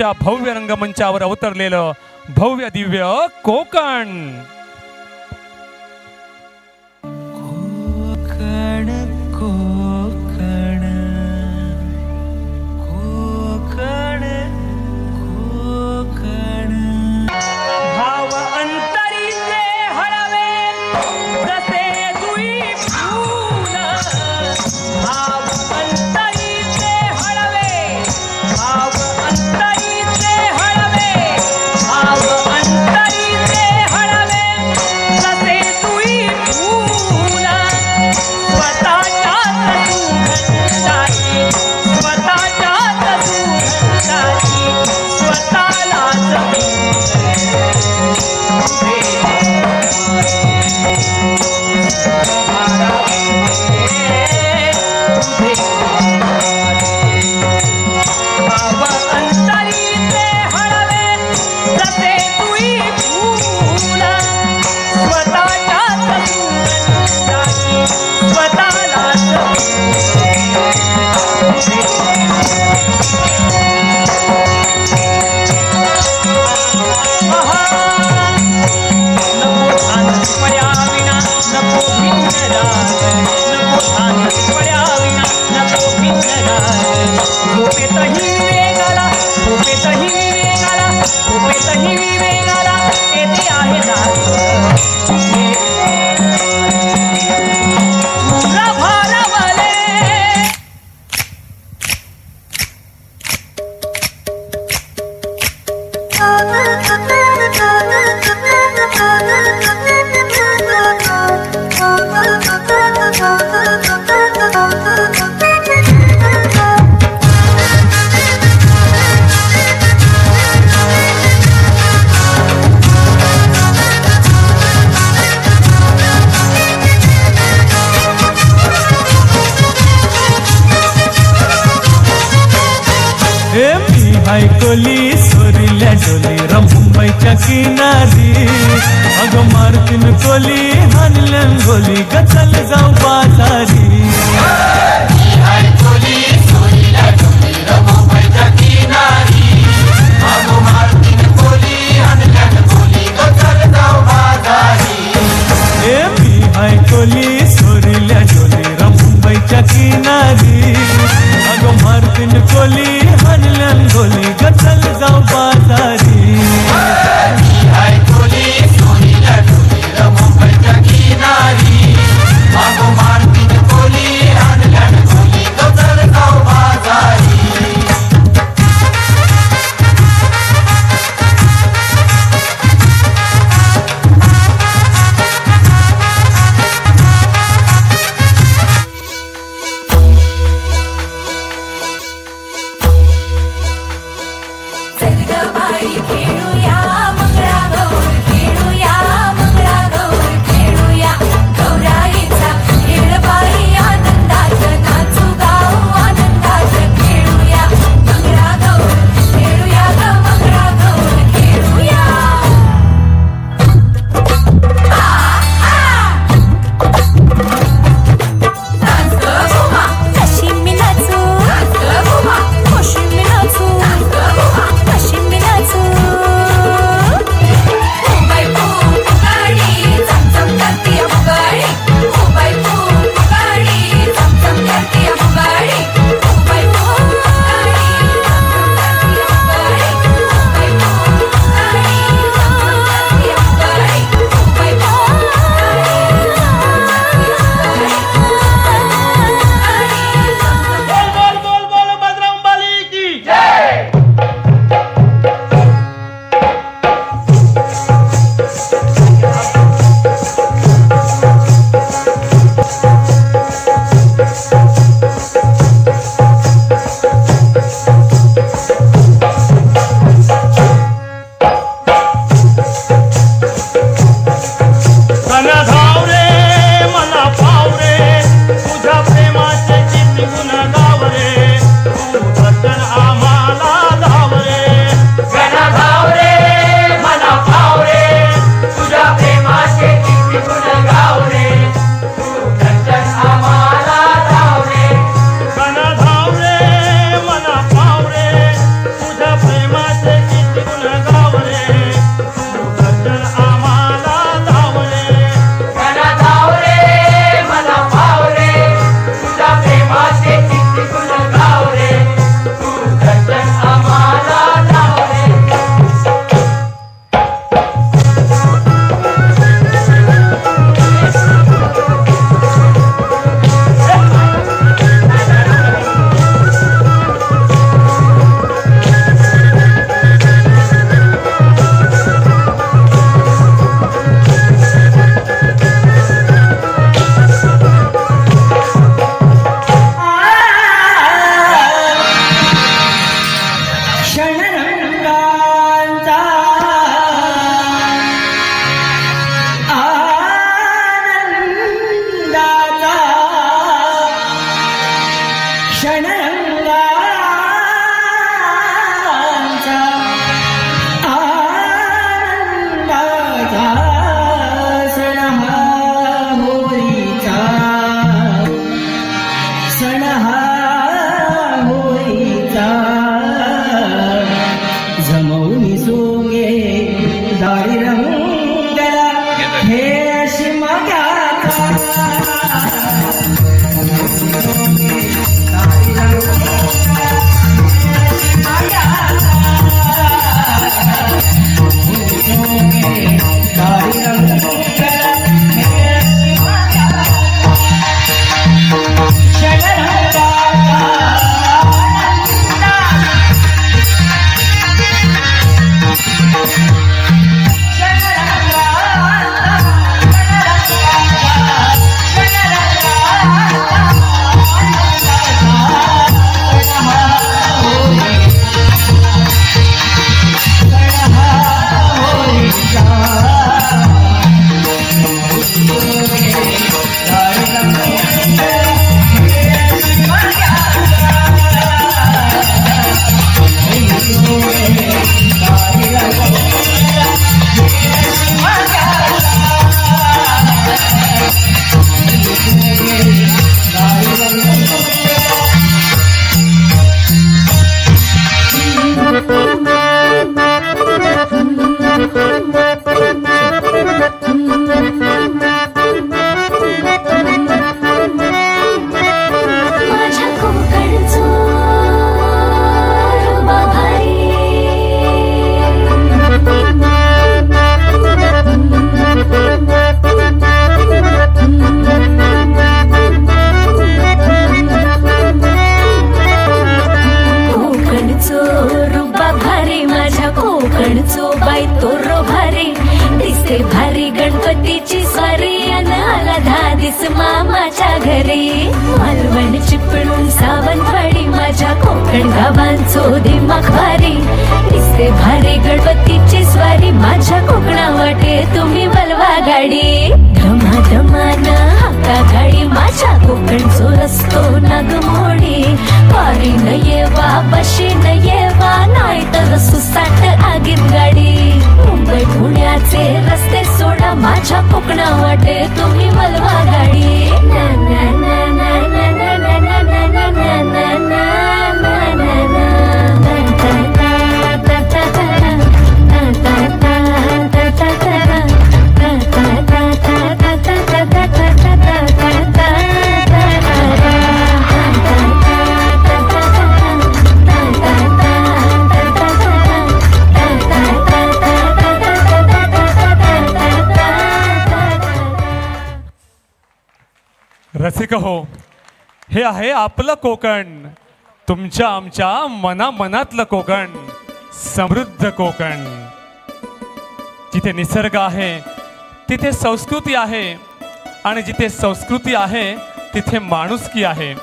आमच्या भव्य रंगमंचावर अवतरलेलं भव्य दिव्य कोकण. कोली सोरील्या डोली मुंबईच्या किनारी अग मारतीन कोली हानल्यान गोली गचल जाऊ बाजारी. कोली सोरील्या डोली मुंबईच्या किनारी अग मारतीन कोली हानल्यान गोली गचल जाऊ बाजारी. मुंबईच्या किनारी अग मारतीन कोली घुसूंगे दारी रहूंगा हे शिमा क्या भारी गणपतीची स्वारी आला धादिस मामाच्या घरी मालवण चिपळूण सावंतवाडी माझ्या कोकण गावांचो दिमाग भारी दिसते भारी गणपतीची स्वारी माझ्या कोकणा वाटे तुम्ही बलवा गाडी धमाधमान हाका गाडी माझ्या कोकणचो रस्तो नागमोडी वारी न येवा बशी न येवा नाही तर सुसाट आगीत गाडी मुंबई पुण्याचे रस्ते सोडा माझ्या कोकणा वाटे तुम्ही बलवा गाडी ना ना ना ना ना ना ना ना ना ना ना ना ना ना रसिक हो, हे आहे आपलं कोकण, तुमच्या आमच्या मनामनातलं कोकण, समृद्ध कोकण. जिथे निसर्ग आहे तिथे संस्कृती आहे आणि जिथे संस्कृती आहे तिथे माणुसकी आहे.